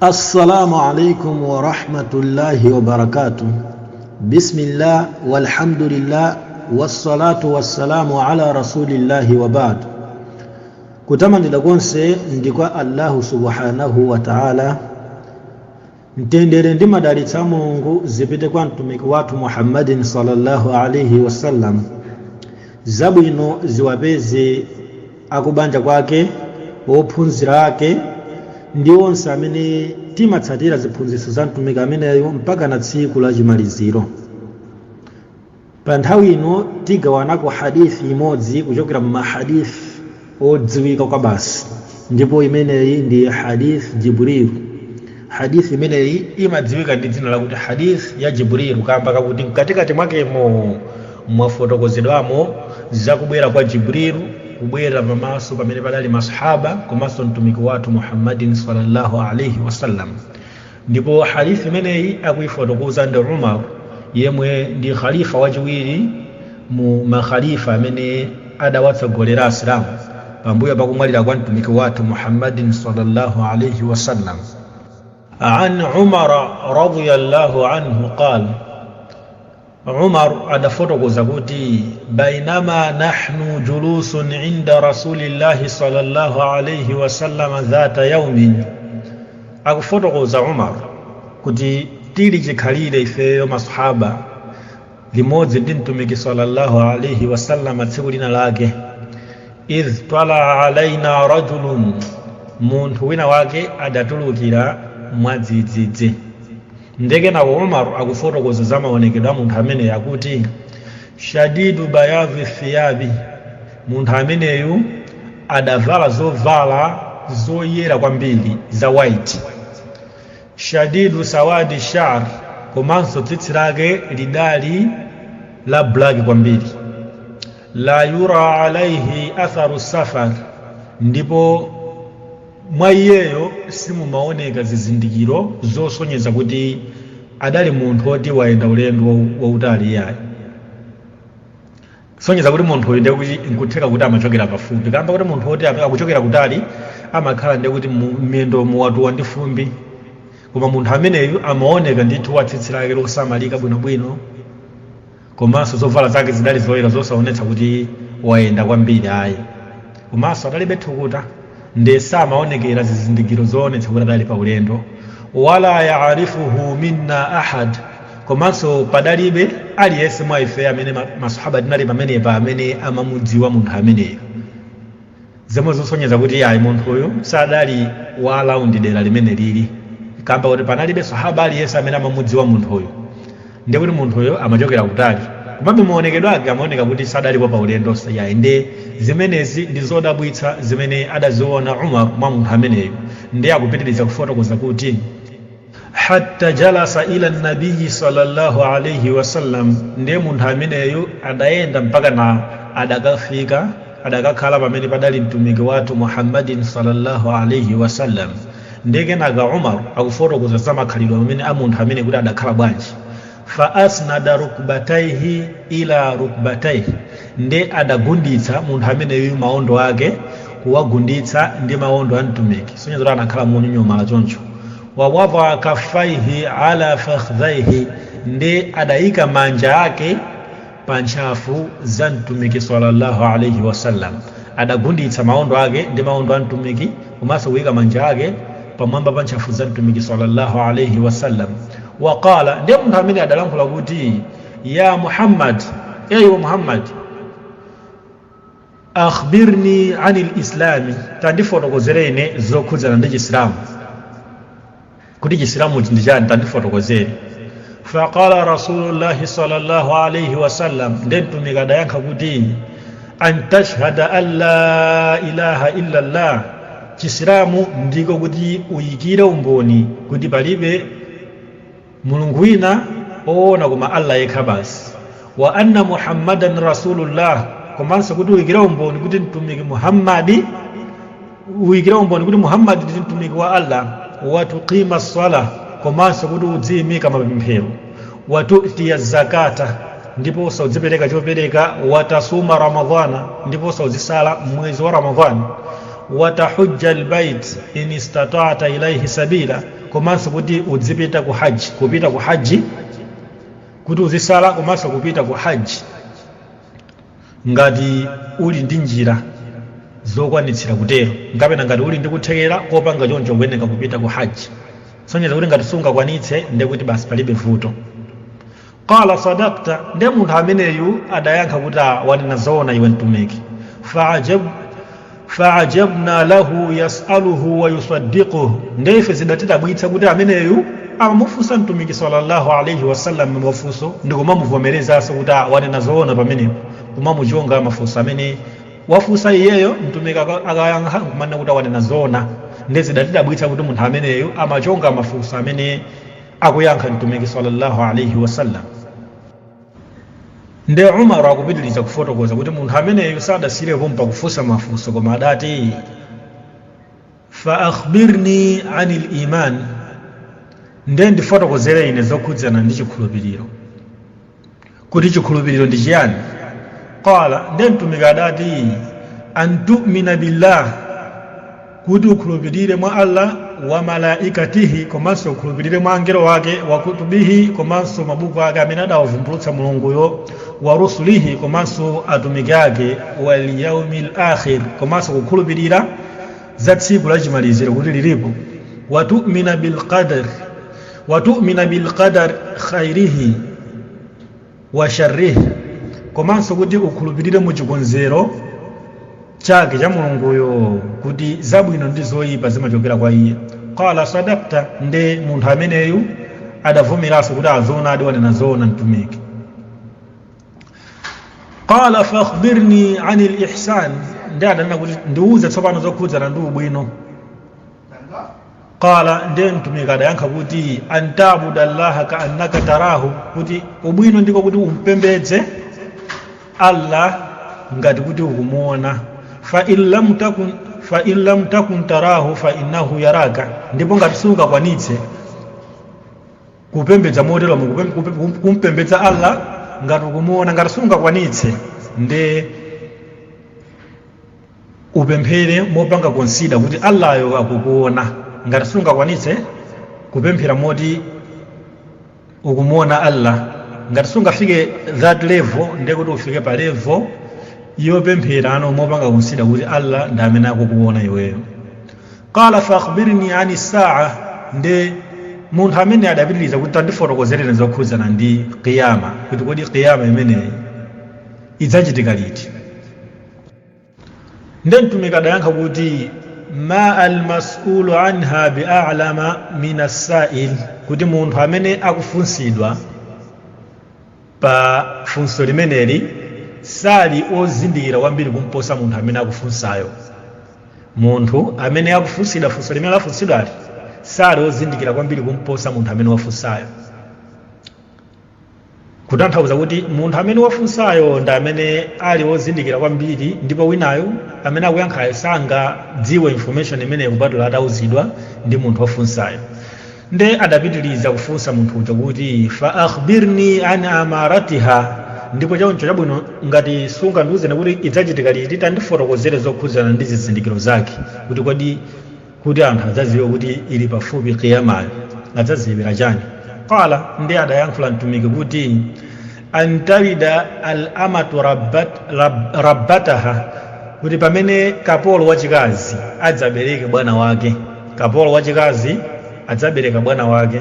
السلام عليكم ورحمة الله وبركاته. بسم الله والحمد لله والصلاة والسلام على رسول الله وبعد. كتما ندقونسي ndikwa Allah subhanahu wa ta'ala. Ntendere ndima dalita Mungu zipite kwa mtumiki watu Muhammadin sallallahu alayhi wasallam. Zabwino ziwapeze akubanja kwake ophunzira ake ndi onse amene timatsatira ziphunzitso za mtumiki ameneyo mpaka na tsiku la chimaliziro. Pa nthawi ino tigawanako hadithi imodzi kuchokera mu mahadithi odziwika kwa basi, ndipo imeneyi ndi hadith Jibril. Hadithi imeneyi imadziwika ndi dzina lakuti hadith ya Jibril, kamba kakuti mkatikati mwakemo mwafotokozedwamo zakubwera kwa Jibril, kubwera pamaso pamene padali masahaba komanso mtumiki wathu Muhammadin sallallahu alayhi wasallam. Ndipo hadithi imeneyi akuifotokoza ndi Umar, yemwe ndi khalifa wachiwiri mu makhalifa amene adawatsogolera Asilamu pambuyo pakumwalira kwa mtumiki wathu Muhammadin sallallahu alayhi wasallam. An Umar radiyallahu anhu qala, Umar adafotokoza kuti bainama nahnu julusun inda rasulillahi sallallahu alayhi wasallam dhata yawmin. Akufotokoza Umar kuti tili chikhalire ifeyo masahaba limodzi ndi mtumiki sallallahu alayhi wasallam tsiku lina lake, idh tala alaina rajulun, munthu wina wake adatulukira mwadzidzidzi. Ndege na Umar akufotokoza za maonekedwe munthu amene yakuti shadidu bayadhi thiyabi, munthu ameneyu adavala zovala zoyera kwambiri za white, shadidu sawadi sha'r, komanso tsitsi lake lidali la black kwambiri, la yura alaihi atharu safar, ndipo mwa iyeyo simumaoneka zizindikiro zosonyeza kuti adali munthu oti waenda ulendo wautali yayi. Sonyeza kuti munthu uyu ndiye kuti nkutheka kuti amachokera pafupi, kamba kuti munthu oti akuchokera kutali amakhala ndiye kuti miyendo muwatuwa ndi fumbi, koma munthu ameneyu amaoneka ndithu watsitsi lake losamalika bwinobwino, komanso zovala zake zidali zoyera zosaonetsa kuti waenda kwambiri ayi, komanso adalibe thukuta ndi samaonekera zizindikiro zoonetsa kuti adali pa ulendo. Wala yaarifuhu minna ahad, komanso padalibe aliyense mwa ife amene masahaba tinali pamenepa amene amamudziwa munthu ameneyo, zomwe zosonyeza kuti ayi munthu uyu sadali wa alaundi dera limene lili, kamba kuti panalibe sahaba aliyense amene amamudziwa munthu uyu, ndiye kuti munthu uyu amachokera kutali, komabe maonekedwe ake amaoneka kuti sadalipo pa ulendo yayi. Ndi zimenezi ndi zodabwitsa zimene adaziona Umar mwa munthu ameneyo. Ndiye akupitiriza kufotokoza kuti hatta jalasa ila nabii sallallahu alayhi wasallam, ndiye munthu ameneyo adayenda mpaka na adakakhala pamene padali mtumiki wathu Muhammadin sallallahu alayhi wasallam. Ndiye kenaka Umar akufotokoza za makhalidwe amene a munthu amene kuti adakhala bwanji. Fa asnada rukbataihi ila rukbataihi, ndi adagunditsa munthu ameneyo maondo ake kuwagunditsa ndi maondo a mtumiki, sonyeza kuti anakhala monyonyomala choncho. Wa wadha kaffaihi ala fakhdhaihi, ndi adayika manja ake pa ntchafu za mtumiki sallallahu alayhi wasallam. Adagunditsa maondo ake ndi maondo a mtumiki, komanso kuyika manja ake pamwamba pa ntchafu za mtumiki sallallahu alayhi wasallam. Waqala, ndiye munthu amene adalankhula kuti ya Muhammad, eyo Muhammad, akhbirni anil islami, tandifotokozereni zokhudzana ndi Chisilamu, kuti Chisilamu ndi chani, tandifotokozere. Faqala rasulullahi sallallahu alayhi wasallam, ndiye mtumiki adayankha kuti an tashhada an la ilaha illa Allah, Chisilamu ndiko kuti uyikire umboni kuti palibe mulungu wina oona koma Allah yekha basi, wa anna Muhammadan rasulullah, komanso kuti uyikire umboni kuti mtumiki Muhammadi, uyikire umboni kuti Muhammadi ndi mtumiki wa Allah, wa tuqima as-salah, komanso kuti udziyimika mapemphero, wa tu'tiya zakata, ndipo usadzipereka chopereka, wa tasuma ramadhana, ndipo usadzisala mwezi wa Ramadhani, watahujja albayt in istata'ta ilayhi sabila, komanso kuti udzipita ku haji, kupita ku haji kuti uzisala komanso kupita ku haji ngati uli ndi njira zokwanitsira kutero, ngapena ngati uli ndi kuthekera kopanga choncho kuyeneka kupita ku haji. Sonyeza kuti ngati sungakwanitse ndiye kuti basi palibe vuto. Qala sadaqta, ndiye munthu ameneyu adayankha kuti wanena zoona iwe mtumiki. Fa'ajabna lahu yas'aluhu wa yusaddiquhu, ndiye ife zidatidabwitsa kuti ameneyu amamufunsa mtumiki sallallahu alayhi wasallam mafunso ndi kumamuvomerezanso kuti wanena zoona pamenepo, kumamuchonga mafunso amene wafunsa iyeyo mtumiki akayankha kumanena kuti wanena zoona. Ndiye zidatidabwitsa kuti munthu ameneyu amachonga mafunso amene akuyankha mtumiki sallallahu alayhi wasallam. Ndiye Umar akupitiriza kufotokoza kuti munthu ameneyu sadasirepo mpakufunsa mafunso, koma adati fa akhbirni anil iman, ndiye ndifotokozere ine zokhudzana ndi chikhulupiriro, kuti chikhulupiriro ndi chiyani. Qala, ndiye mtumiki adati an tu'mina billah, kuti ukhulupirire mwa Allah, wa malaikatihi, komanso ukhulupirire mwa angelo wake, wa kutubihi, komanso mabuku ake amene adawavumbulutsa mulunguyo, wa rusulihi, komanso atumiki ake, wal yawmil akhir, komanso kukhulupirira za tsiku la chimaliziro kuti lilipo, wa tu'mina bil qadar khairihi wa sharrihi, komanso kuti ukhulupirire mu chikonzero chake cha mulunguyo kuti zabwino ndi zoyipa zimachokera kwa iye. Qala sadaqta, nde munthu ameneyu adavomeranso kuti azoona adi wanena zoona mtumiki. Qala fakhbirni anil ihsan, nde adanena kuti ndiuze tsopano zokhudzana ndi ubwino. Qala, nde mtumiki adayankha kuti antabuda allaha ka annaka tarahu, kuti ubwino ndiko kuti umpembedze Allah ngati kuti ukumuona. Fa in lam takun tarahu fa innahu yaraka, ndipo ngati sungakwanitse kupembedza motero kumpembedza Allah ngati ukumuona, ngati sungakwanitse nde upemphere mopanga consider kuti Allah yo akukuona. Ngati sungakwanitse kupemphera moti ukumuona Allah, ngati sungafike that level ndiye kuti ufike pa level yopemphera mopanga consider kuti Allah ndi amene akukuona iweyo. Qala fakhbirni ani saa, nde munthu amene adapitiriza kuti tandifotokozereni zokhudzana ndi qiyama, kuti kodi qiyama imeneyi idzachitika liti. Nde mtumiki adayankha kuti ma almas'ulu anha bi'alama min as-sa'il, kuti munthu amene akufunsidwa pa funso limeneli sali ozindikira kwambiri kumposa munthu amene akufunsayo. Munthu amene akufunsidwa funso limene afunsidwali sali ozindikira kwambiri kumposa munthu amene wafunsayo, kutanthauza kuti munthu amene wafunsayo ndi amene ali ozindikira kwambiri, ndipo winayo amene akuyankhayo sangadziwe information imeneyo kupatula atauzidwa ndi munthu wafunsayo. Nde adapitiriza kufunsa munthu uja kuti fa akhbirni an amaratiha, ndipo choncho chabwino ngati sungandiuzeni kuti idzachitika liti, tandifotokozere zokhudzana ndi zizindikiro zake, kuti anthu adzadziwe kuti ili pafupi qiyamayo adzadziwira chani. Qala, ndi adayankhula mtumiki kuti antalida al-amatu rabbataha, kuti pamene kapolo wachikazi adzabereke bwana wake, kapolo wachikazi adzabereka bwana wake.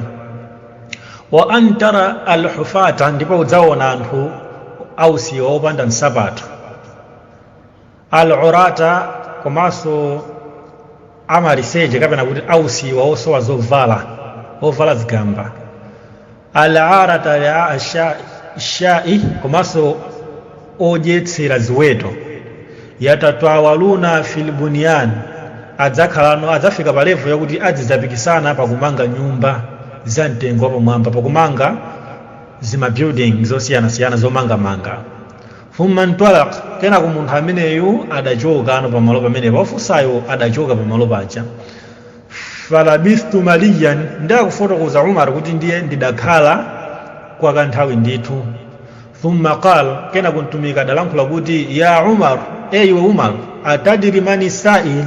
Wa antara al-hufata, ndipo udzaona anthu ausiwa opanda nsapato. Al-urata, komanso amaliseche kapena kuti ausiwa osowa zovala, ovala zigamba. Al-arata ya shai, komanso odyetsera ziweto. Yatatawaluna fil bunyan, adzafika pa level yakuti adzidzapikisana pakumanga nyumba za mtengo wapamwamba, pakumanga zima building zosiyanasiyana zomangamanga. Thumma ntwalaq, kenako munthu ameneyu adachoka pamalo pamenepo, wafunsayo adachoka pamalo paja. Falabithtu maliyan, ndi akufotokoza Umar kuti ndiye ndidakhala kwa kanthawi ndithu. Thumma qala, kenako mtumiki adalankhula kuti ya Umar, iwe Umar, atadiri mani sa'il,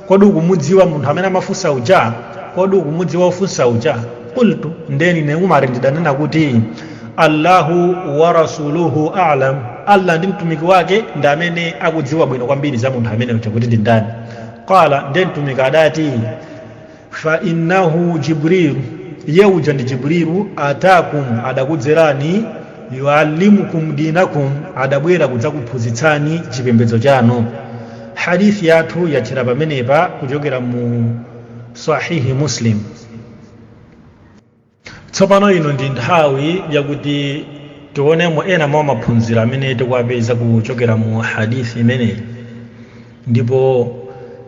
kodi ukumudziwa munthu amene amafunsa uja? kodi ukumudziwa ofunsa uja? Qultu, ndeni ne Umar ndidanena kuti Allahu wa rasuluhu a'lam, Allah ndi mtumiki wake ndi amene akudziwa bwino kwambiri za munthu amene uja kuti ndi ndani. Qala, ndeni mtumiki adati fa innahu Jibril, ye uja ndi Jibrilu, atakum, adakudzerani, yuallimukum dinakum, adabwera kudzakuphunzitsani chipembedzo chanu. Hadithi yathu yachira pamenepa kuchokera mu Sahihi Muslim. Tsopano ino ndi nthawi yakuti tionemo ena mwa maphunziro amene tikuwapeza kuchokera mu hadithi imeneyi. Ndipo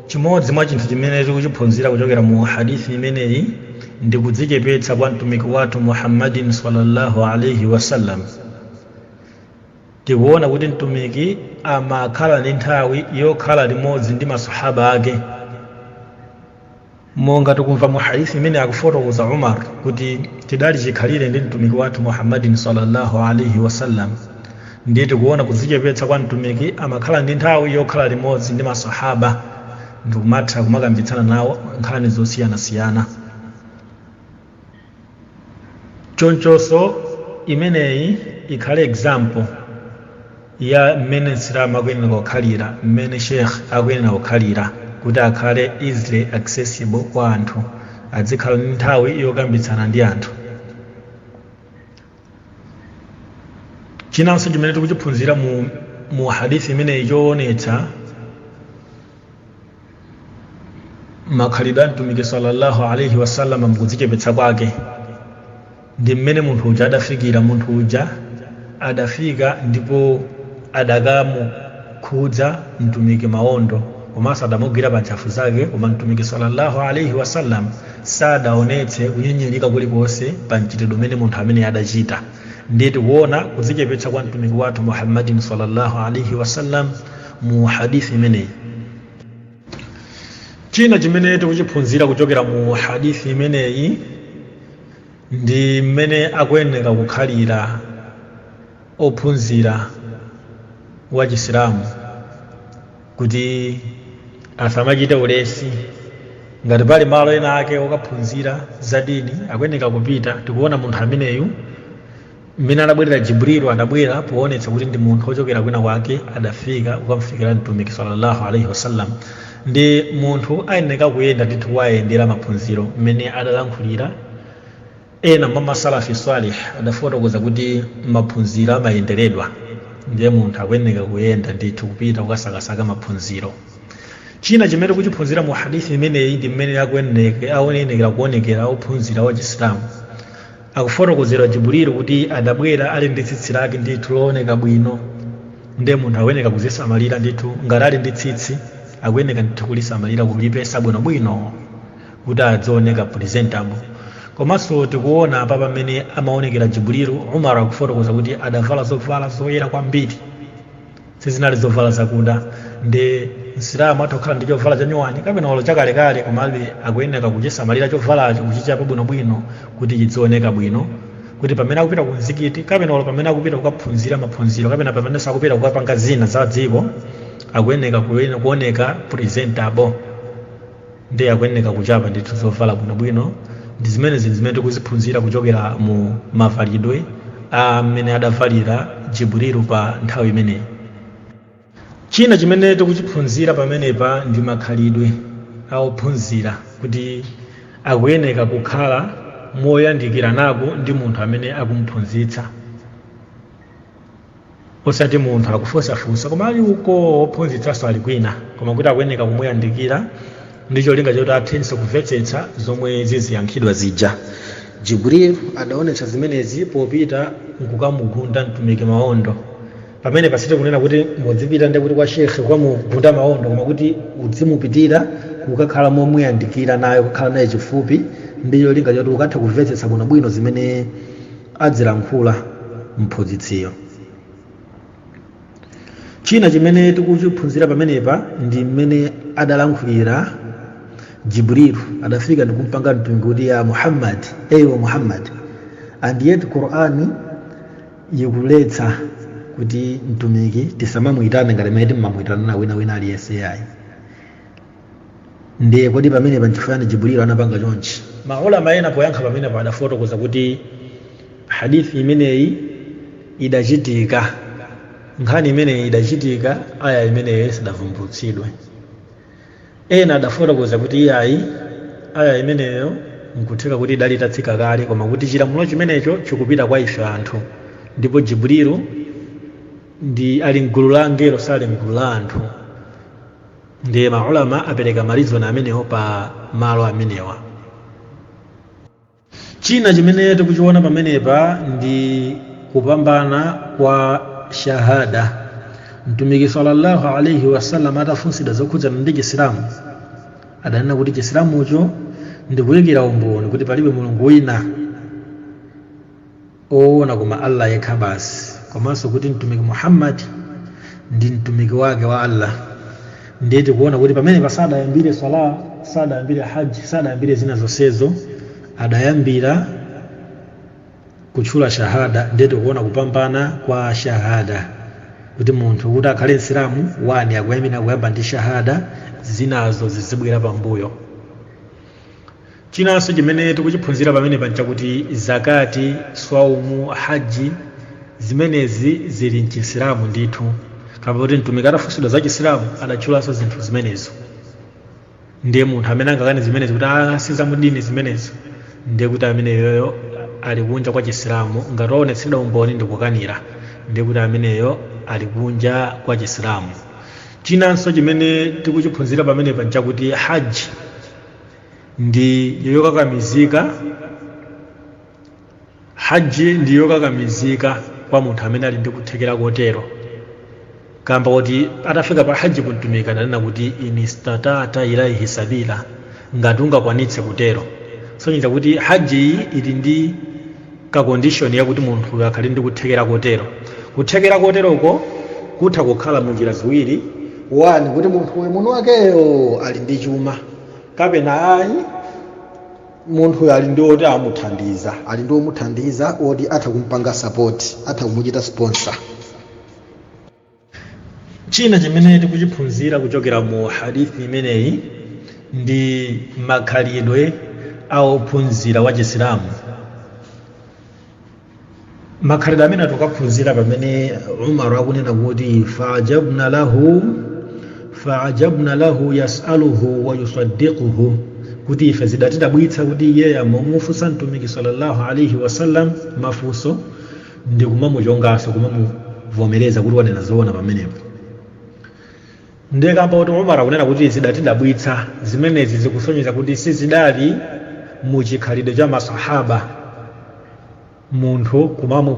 chimodzi mwa chinthu chimene tikuchiphunzira kuchokera mu hadithi imeneyi ndi kudzichepetsa kwa mtumiki wathu Muhammadin sallallahu alaihi wasallam. Tikuona kuti mtumiki amakhala ndi nthawi yokhala limodzi ndi masahaba ake, monga tikumva mu hadithi imene akufotokoza Umar kuti tidali chikhalire ndi mtumiki wathu Muhammadin sallallahu alaihi wasallam. Ndiye tikuona kudzichepetsa kwa mtumiki amakhala ndi nthawi yokhala limodzi ndi masahaba ndi kumatha kumakambitsana nawo nkhani zosiyanasiyana. Chonchonso imeneyi ikhale example ya mmene Islam akuyenera kukhalira, mmene Sheikh akuyenera kukhalira kuti akhale easily accessible kwa anthu, adzikhala ndi nthawi yokambitsana ndi anthu. Chinanso chimene tikuchiphunzira mu hadithi imeneyi choonetsa makhalidwe a mtumiki sallallahu alaihi wasallam mukudzichepetsa kwake ndi mmene munthu uja adafikira. Munthu uja adafika ndipo adakamukhudza mtumiki mawondo, komanso adamugwira pa ntchafu zake, koma mtumiki sallallahu alaihi wasallam sadaonetse kunyenyerika kulikonse pa mchitidwe umene munthu amene adachita. Ndiye tikuona kudzichepetsa kwa mtumiki wathu Muhammadin sallallahu alaihi wasallam mu hadithi imeneyi. China chimene tikuchiphunzira kuchokera mu hadithi imeneyi ndi mmene akuyenera kukhalira ophunzira wa Chisilamu, kuti asamachite ulesi. Ngati pali malo ena ake okaphunzira za dini akuyenera kupita. Tikuona munthu ameneyu mmene adabwerera Jibrilu, adabwera poonetsa kuti ndi munthu ochokera kwina kwake, adafika kukamfikira mtumiki sallallahu alaihi wasallam. Ndi munthu ayenera kuyenda ndithu wayendera maphunziro mmene adalankhulira ena mwa masalafi salih, adafotokoza kuti maphunziro amayenderedwa. Ndiye munthu akuyenera kuyenda ndithu kupita kukasakasaka maphunziro. China chimene kuchiphunzira mu hadithi imeneyi ndi mmene akuyenera kuonekera ophunzira wa Chisilamu. Akufotokozera Jibrilu kuti adabwera ali ndi tsitsi lake ndithu looneka bwino. Ndiye munthu akuyenera kuzisamalira ndithu, ngati ali ndi tsitsi akuyenera ndithu kulisamalira, kulipesa bwinobwino kuti adzioneka presentable. Komanso tikuona apa pamene amaonekera Jibrilu, Umar akufotokoza kuti adavala zovala zoyera kwambiri, sizinali zovala zakuda. Ndi Msilamu atakhala ndi chovala cha nyuwani kapena olo chakalekale, komabe akuyenera kuchisamalira chovalacho, kuchichapa bwinobwino kuti chidzioneka bwino, kuti pamene akupita ku mzikiti kapena olo pamene akupita kukaphunzira maphunziro kapena pamene sakupita kukapanga zina za dziko, akuyenera kuoneka presentable. Ndiye akuyenera kuchapa ndithu zovala bwinobwino. Ndi zimene tikuziphunzira kuchokera mu mavalidwe amene adavalira Jibrilu pa nthawi imeneyi. China chimene tikuchiphunzira pamenepa ndi makhalidwe aophunzira, kuti akuyenera kukhala moyandikira nako ndi munthu amene akumuphunzitsa, osati munthu akufunsafunsa koma ali uko ophunzitsanso ali kwina, koma kuti akuyenera kumuyandikira ndi cholinga choti athenso kumvetsetsa zomwe ziziyankhidwa zija. Jibril adaonetsa zimenezi popita nkukamugunda mtumiki mawondo. Pamene pasite kunena kuti mudzipita ndi kuti kwa shekhe kukamugunda mawondo, koma kuti udzimupitira kukakhala momuyandikira naye, kukhala naye chifupi, ndi cholinga choti ukatha kumvetsetsa bwinobwino zimene adzilankhula mphunzitsiyo. China chimene tikuchiphunzira pamenepa ndi mmene adalankhulira Jibrilu, adafika ndikumpanga mtumiki kuti ya Muhammad, ewe Muhammad, and yet Qur'ani ikuletsa kuti mtumiki tisamamuyitane ngati mmene timmamuyitana na wina aliyense yayi. ndiye kodi pamene panchifani Jibril anapanga chonchi. Maulama ena poyankha pamene padafotokoza kuti hadithi imeneyi idachitika, nkhani imeneyi idachitika, aya imeneyi sidavumbulutsidwe. Ena adafotokoza kuti iyayi aya imeneyo nkutheka kuti idali itatsika kale, koma kuti chilamulo chimenecho chikupita kwa ife anthu, ndipo Jibrilu ndi ali mgulu la angelo sali mgulu la anthu. Ndiye maulama apereka malizoni amenewo pa malo amenewa. China chimene tikuchiona pamenepa ndi kupambana kwa shahada. Mtumiki sallallahu alayhi wasallam atafunsidwa zokhudzana ndi Chisilamu adanena kuti Chisilamucho ndikuyikira umboni kuti palibe mulungu wina oona koma Allah yekha basi, komanso kuti mtumiki Muhammad ndi mtumiki wake wa Allah. Ndiye tikuona kuti pamene pasadayambire sala, sadayambire haji, sadayambire zina zonsezo, adayambira kutchula shahada. Ndiye tikuona kupambana kwa shahada, kuti munthu kuti akhale Msilamu wani akuyamba ndi shahada, zinazo zizibwera pambuyo. Chinanso chimene tikuchiphunzira pamene pancha kuti zakati, swaumu, haji zimenezi zili mchisilamu ndithu. Kapena kuti mtumiki atafunsidwa za Chisilamu adatchulanso zinthu zimenezo. Ndiye munthu amene angakane zimenezi kuti asiza mudini zimenezo, ndiye kuti ameneyo ali kunja kwa Chisilamu. Ngati aonetsedwa umboni ndikukanira, ndiye kuti ameneyo ali kunja kwa Chisilamu. Chinanso chimene tikuchiphunzira pamene pancha kuti haji ndi yokakamizika. Haji ndi yokakamizika kwa munthu amene ali ndi kuthekera kotero, kamba kuti atafika pa haji kuntumika adanena kuti inistatata ilaihi sabila, ngati ungakwanitse kutero. Sonyiza kuti haji ili ndi ka condition yakuti munthu akhale ndi kuthekera kotero. Kuthekera koteroko kutha kukhala munjira ziwiri. Wani kuti munthu muno wakeyo ali ndi chuma, kapena ayi munthu ali ndi oti amuthandiza, ali ndi omuthandiza oti atha kumpanga support, atha kumuchita sponsor. China chimene tikuchiphunzira kuchokera mu hadithi imeneyi ndi makhalidwe ophunzira wa Chisilamu. Makhalidwe amene tukaphunzira pamene Umar akunena kuti fa'ajabna lahu yas'aluhu wa yusaddiquhu, kuti ife zidatidabwitsa kuti iye amamufunsa mtumiki sallallahu alayhi wasallam mafunso ndi kumamuchonganso, kumamuvomereza kuti wanena zoona pamenepo. Ndiye kamba kuti Umar akunena kuti zidatidabwitsa zimenezi zikusonyeza kuti sizidali muchikhalidwe cha masahaba munthu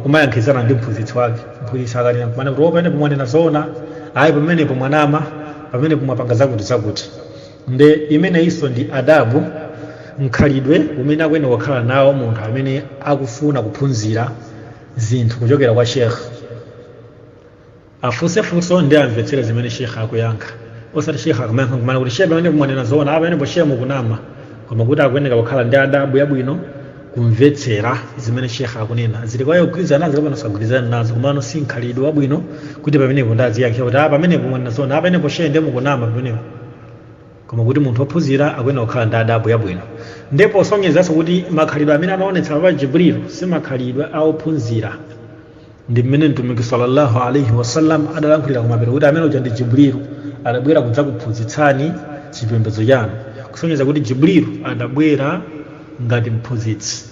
kumayankhizana ndi mphunzitsi wake. Mphunzitsi akanena kumene kuti pamene pomwanena zoona, ayi pamene pomwanama, pamene pomwapanga zakuti. Nde imene iso ndi adabu, mkhalidwe umene akuyenera kukhala nawo munthu amene akufuna kuphunzira zinthu kuchokera kwa Sheikh. Afunsefunso ndi amvetsere zimene Sheikh akuyankha, osati Sheikh akumayankha kumene kuti Sheikh pamene pomwanena zoona, pamene po Sheikh mukunama, koma kuti akuyenera kukhala ndi adabu yabwino kumvetsera zimene Sheikh akunena. Zili kwayo kugwirizana nazo kapena kusagwirizana nazo, komano si mkhalidwe wabwino kuti pamenepo ndaziyankhe kuti pamene pomwanena zoona, pamene po Sheikh ndi mukunama pamenepo. Koma kuti munthu ophunzira akuyenera kukhala ndi adabu yabwino. Ndipo sonyezanso kuti makhalidwe amene anaonetsa pa Jibril si makhalidwe ophunzira. Ndi mmene mtumiki sallallahu alayhi wasallam adalankhulira kumapero kuti amene uja ndi Jibril adabwera kudzakuphunzitsani chipembedzo chanu. Kusonyeza kuti Jibril adabwera ngati mphunzitsi,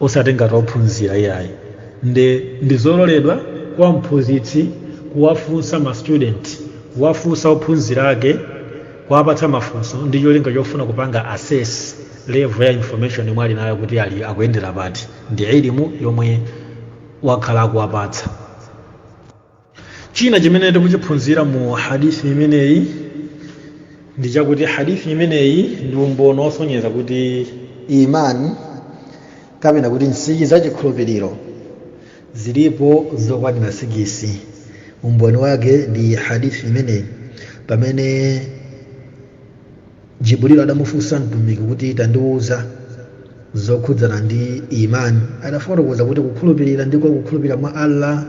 osati ngati ophunzira iyayi. Ndi zololedwa kwa mphunzitsi kuwafunsa ma student, kuwafunsa ophunzira ake, kuwapatsa mafunso ndi cholinga chofuna kupanga assess level ya information yomwe ali nayo kuti ali akuyendera pati. Ndi elimu yomwe wakhala akuwapatsa. China chimene tikuchiphunzira mu hadithi imeneyi ndi chakuti hadithi imeneyi ndi umboni osonyeza kuti imani kapena kuti nsichi za chikhulupiriro zilipo zokwanira 6. Umboni wake ndi hadithi imeneyi pamene Jibril adamufunsa mtumiki kuti tandiuza zokhudzana ndi imani. Adafotokoza kuti kukhulupirira ndiko kukhulupirira mwa Allah,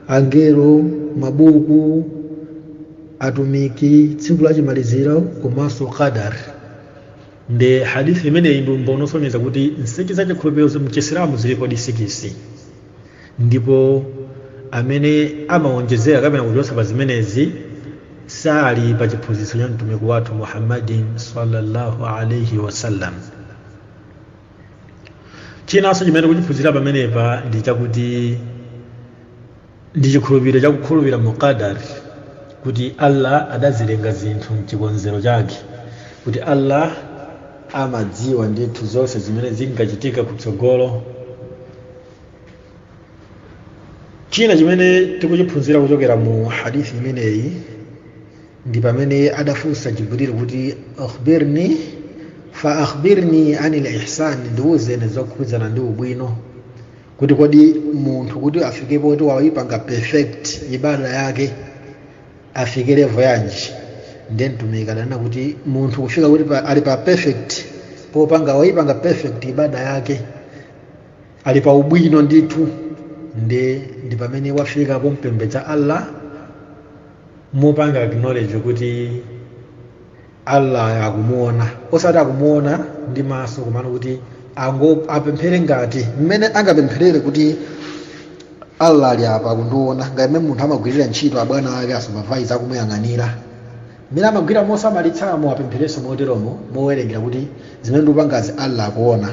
angelo, mabuku, atumiki tsiku la chimaliziro komanso qadar. Ndi hadithi imeneyi ndimbosonyeza kuti nsichi za chikhulupiriro mchisilamu zilipo 6, ndipo amene amawonjezera kapena kuchotsa pa zimenezi sali pa chiphunzitso cha mtumiki wathu Muhammadin sallallahu alaihi wasallam. Chinanso chimene kuchiphunzira pamenepa ndi chakuti ndi chikhulupiriro chakukhulupirira muqadar, kuti Allah adazilenga zinthu mchikonzero chake, kuti Allah amadziwa ndithu zonse zimene zingachitika kutsogolo. China chimene tikuchiphunzira kuchokera mu hadithi imeneyi ndi pamene adafunsa Jibril kuti akhbirni fa akhbirni anil ihsan, ndiwuzeni zokhudzana ndi ubwino, kuti kodi munthu kuti afikepo kuti wayipanga perfect ibada yake afike level yanji. Ndiye mtumiki adanena kuti munthu kufika kuti ali pa perfect, popanga wayipanga perfect ibada yake ali pa ubwino ndithu, ndi pamene wafika pompembedza Allah mopanga acknowledge kuti Allah akumuona, osati akumuona ndi maso, komano kuti apemphere ngati mmene angapempherere kuti Allah ali apa akundiona. Ngati mmene munthu amagwirira ntchito abwana ake asupervise akumuyang'anira, mmene amagwira mosamalitsamo apempherenso moteromo, mowerengera kuti zimene ndikupangazi Allah akuona.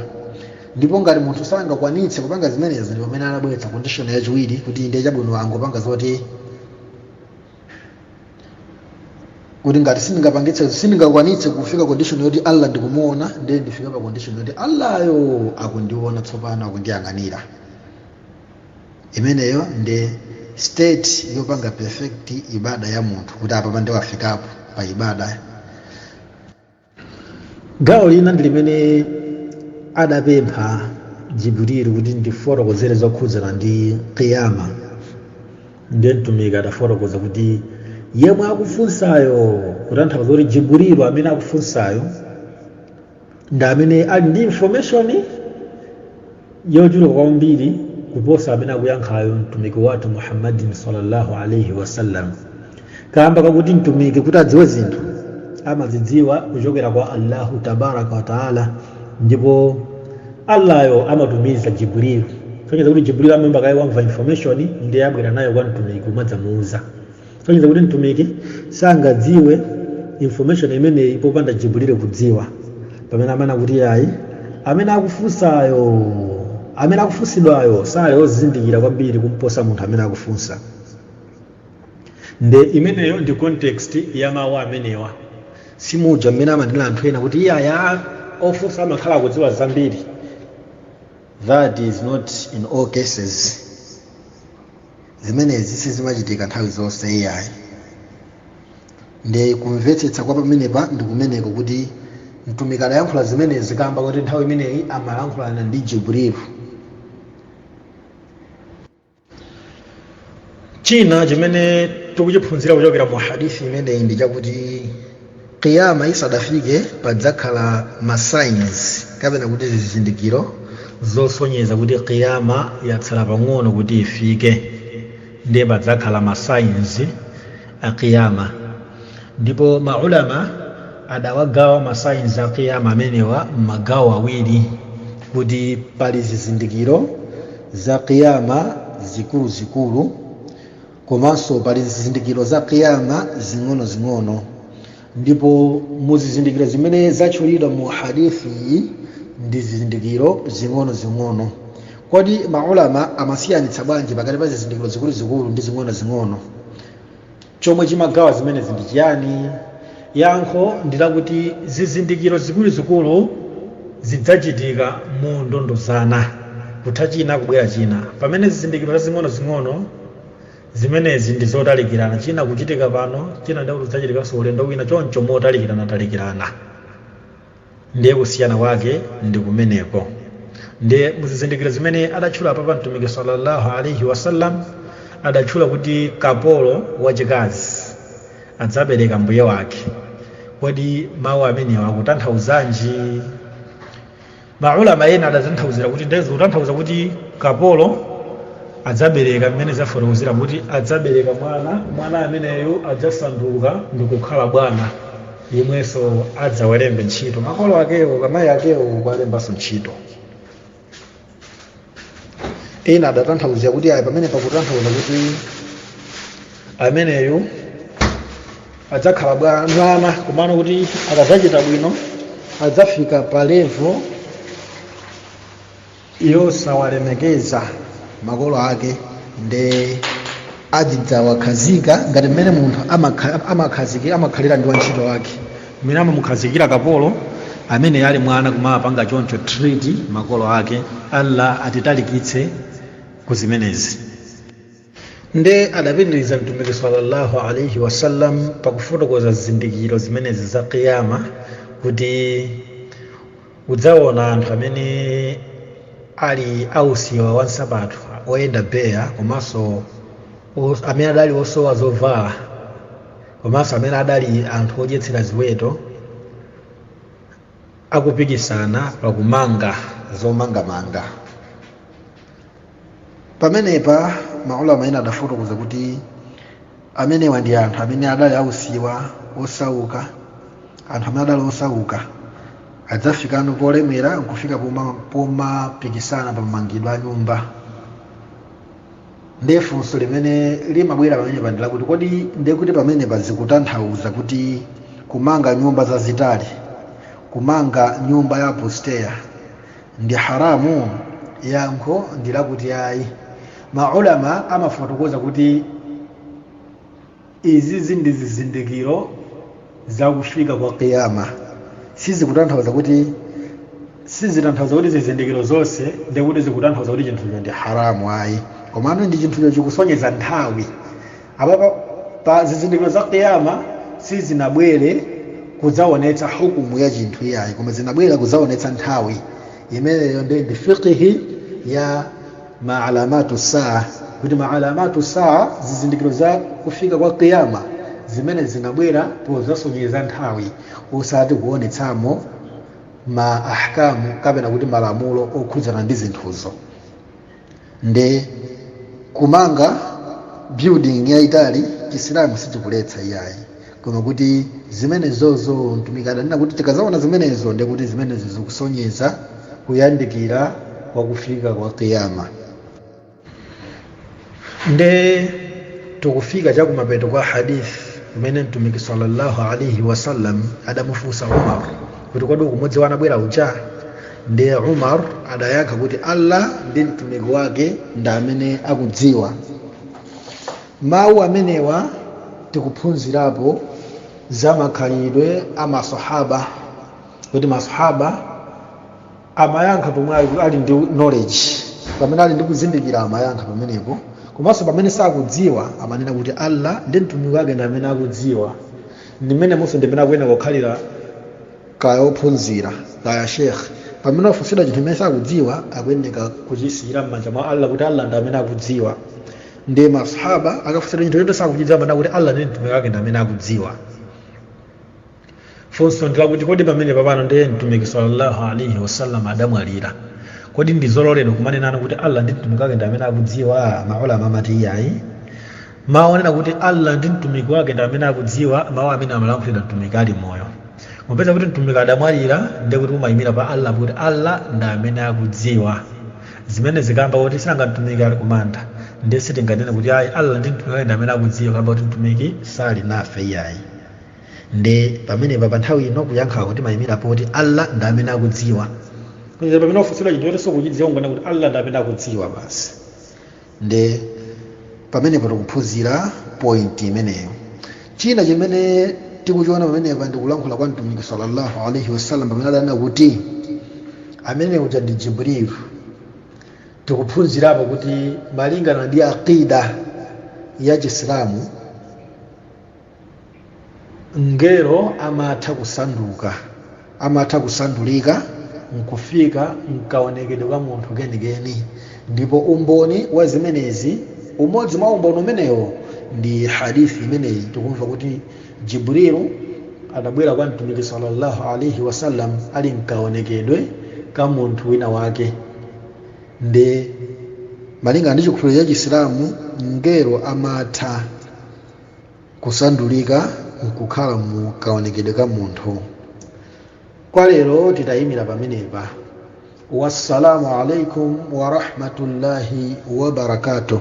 Ndipo ngati munthu sangakwanitse kupanga zimenezi, ndi pamene anabweretsa condition yachiwiri kuti ndiye chabwino angopanga zoti kuti ngati sindingakwanitse kufika condition yoti Allah ndikumuona, ndiye ndifika pa condition yoti Allah yo akundiona tsopano, akundiyang'anira. Imeneyo ndi state yopanga perfect ibada ya munthu, kuti apa pande wafikapo pa ibada. Gawo lina ndi limene adapempha Jibril kuti ndifotokozere zokhudzana ndi qiyama. Ndiye mtumiki adafotokoza kuti yemwe akufunsayo, kutanthauza kuti Jibril amene akufunsayo ndi amene ali ndi information yochuluka kwambiri kuposa amene akuyankhayo mtumiki wathu Muhammadin sallallahu alaihi wasallam. Kamba kakuti mtumiki kuti adziwe zinthu amazidziwa kuchokera kwa Allahu tabaraka wa taala, ndipo Allayo amatumiza Jibril. Sonyeza kuti Jibril amemba kaye wamva information ndiye abwera nayo kwa mtumiki kumadzamuuza. Sonyeza kuti mtumiki sangadziwe information imene popanda Jibril kudziwa, pamene amana kuti ayi amene akufunsayo, amene akufunsidwayo sale ozindikira kwambiri kumposa munthu amene akufunsa. Nde imeneyo ndi context ya mawu amenewa. Simuja mmene amanena anthu ena kuti iyaya ofunsa amakhala kudziwa zambiri. That is not in all cases. Zimenezi sizimachitika nthawi zonse iyayi. Nde kumvetsetsa kwa pamenepa ndi kumeneko kuti mtumiki adayankhula zimenezi kamba kuti nthawi imeneyi amayankhulana ndi Jibril. China chimene tikuchiphunzira kuchokera mu hadithi imeneyi ndi chakuti qiyama isadafike padzakhala ma signs kapena kuti zizindikiro zosonyeza kuti qiyama yatsala pang'ono kuti ifike, ndiye padzakhala ma signs a qiyama. Ndipo maulama adawagawa ma signs a qiyama amenewa magawo awiri, kuti pali zizindikiro za qiyama zikuluzikulu komanso pali zizindikiro za qiyama zing'ono. Ndipo muzizindikiro zimene zatchulidwa mu hadithi ndi zizindikiro zing'ono. Kodi maulama amasiyanitsa bwanji pakati pa zizindikiro zikuluzikulu ndi zing'ono? Chomwe chimagawa zimene ndi chiyani? Yankho ndilakuti zizindikiro zikuluzikulu zidzachitika mu ndondozana, kutha china kubwera china, pamene zizindikiro za zing'ono zimenezi ndi zotalikirana, china kuchitika pano, china ndi kudzachitika ulendo wina, choncho motalikirana. Ndiye kusiyana kwake ndi kumeneko. Ndiye muzizindikiro zimene adatchula papa mtumiki sallallahu alaihi wasallam, adatchula kuti kapolo wachikazi adzabereka mbuye wake. Kodi mawu amenewa akutanthauzanji? Maulama ena adatanthauzira kuti ndizo kutanthauza kuti kapolo adzabereka mmene zafotokozera kuti adzabereka mwana ameneyo adzasanduka ndikukhala bwana yemwenso adzawalembe ntchito makolo akewo amayi akewo kuwalembanso ntchito. Ena adatanthauzira kuti ayi pamene pakutanthauza kuti ameneyo adzakhala mwana kumano kuti akadzachita bwino adzafika pa level yosawalemekeza makolo ake nde adzawakhazika ngati mmene munthu amakhalira ndi wantchito wake mmene amamukhazikira kapolo amene ali mwana kumapanga choncho treat makolo ake. Allah atitalikitse kuzimenezi. Nde adapitiriza mtumiki sallallahu alaihi wasallam pakufotokoza zizindikiro zimenezi za kiyama kuti udzaona anthu amene ali ausiwa wansabatu oyenda beya komanso amene adali osowa zovala komanso amene adali anthu odyetsera ziweto akupikisana pakumanga zomangamanga. Pamenepa maulama ena adafotokoza kuti amenewa ndi anthu amene adali ausiwa osauka, anthu amene adali osauka adzafikano polemera nkufika pomapikisana pamangidwa a nyumba. Ndefunso limene limabwera pamene pandila kuti kodi ndekuti pamene pazikutanthauza kuti kumanga nyumba zazitali, kumanga nyumba ya posteya ndi haramu? Yankho ndilakuti ayi. Maulama amafotokoza kuti izi ndi zizindikiro za kufika kwa kiyama. Sizikutanthauza kuti zizindikiro zonse ndekuti zikutanthauza kuti chinthucho ndi haramu ayi. Komano ndi chinthucho chikusonyeza nthawi. Apapa pa zizindikiro za kiyama sizinabwere kudzaonetsa hukumu ya chinthu iyayi, koma zinabwera kudzaonetsa nthawi imeneyo ndi fiqhi ya maalamatu saa. Kuti maalamatu saa zizindikiro za kufika kwa kiyama zimene zinabwera pozasonyeza nthawi osati kuonetsamo ma ahkamu kapena kuti malamulo okhudzana ndi zinthuzo. Nde kumanga building yaitali Chisilamu sichikuletsa iyayi, koma kuti zimenezozo mtumiki adanena kuti tikazaona zimenezo ndekuti zimenezo zikusonyeza kuyandikira kwa kufika kwa kiyama. Nde tukufika chakumapeto kwa hadith kumene mtumiki sallallahu alaihi wasallam adamufunsa Umar kuti kodi kumodzi wanabwera ucha. Nde Umar adayankha kuti Allah ndi mtumiki wake ndi amene akudziwa. Mawu amenewa tikuphunzirapo za makhalidwe a masahaba, kuti masahaba amayankha pomwe ali ndi knowledge, pamene ali ndi kuzindikira amayankha pamenepo, komanso pamene sakudziwa amanena kuti Allah ndi mtumiki wake ndi amene akudziwa. Ndimene muso ndimene akuyenera kukhalira kaya ophunzira kaya sheikh, pamene ofunsira chinthu chimene sakudziwa akuyenera kuchisiyira m'manja mwa Allah kuti Allah ndi amene akudziwa. Ndi masahaba akafunsira chinthu choti sakuchidziwa amanena kuti Allah ndi mtumiki wake ndi amene akudziwa. Funso ndilakuti kodi pamene papano ndiye mtumiki sallallahu alaihi wasallam adamwalira, kodi ndizololedwa kumanena kuti Allah ndi mtumiki wake ndi amene akudziwa? Maulama amati iyayi. Mawu anena kuti Allah ndi mtumiki wake ndi amene akudziwa, mawu amene amalankhulira mtumiki ali moyo. Mupeza kuti mtumiki adamwalira ndekuti umayimira pa Allah kuti Allah ndi amene akudziwa. Zimene zikamba kuti sanga mtumiki ali kumanda ndiye sitinganena kuti ayi Allah ndi mtumiki wake ndi amene akudziwa, kamba kuti mtumiki sali nafe iyayi. Nde pamene pa nthawi ino kuyankha kuti mayimira poti Allah ndi amene akudziwa. Kuti pamene ofunsira chinthu choti sokuchidziwa ungana kuti Allah ndi amene akudziwa basi. Nde pamene patikuphunzira point imeneyo. China chimene tikuchiona pamene pa ndikulankhula kwa mtumiki sallallahu alaihi wasallam pamene adanena kuti amene uja ndi Jibril, tikuphunzirapo kuti malingana ndi aqida ya Chisilamu ngero amatha kusandulika nkufika nkaonekedwe kwa munthu kenigeni. Ndipo umboni wa zimenezi, umodzi mwa umboni umenewo ndi hadithi imeneyi tikumva kuti Jibrilu adabwera kwa mtumiki sallallahu alaihi wasallam ali nkaonekedwe ka munthu wina wake. Nde malinga ndi chikhulupiriro cha Chisilamu mngelo amatha kusandulika nkukhala mu kaonekedwe ka munthu. Kwa lero titayimira pamenepa. Wassalamu alaikum wa rahmatullahi wa barakatuh.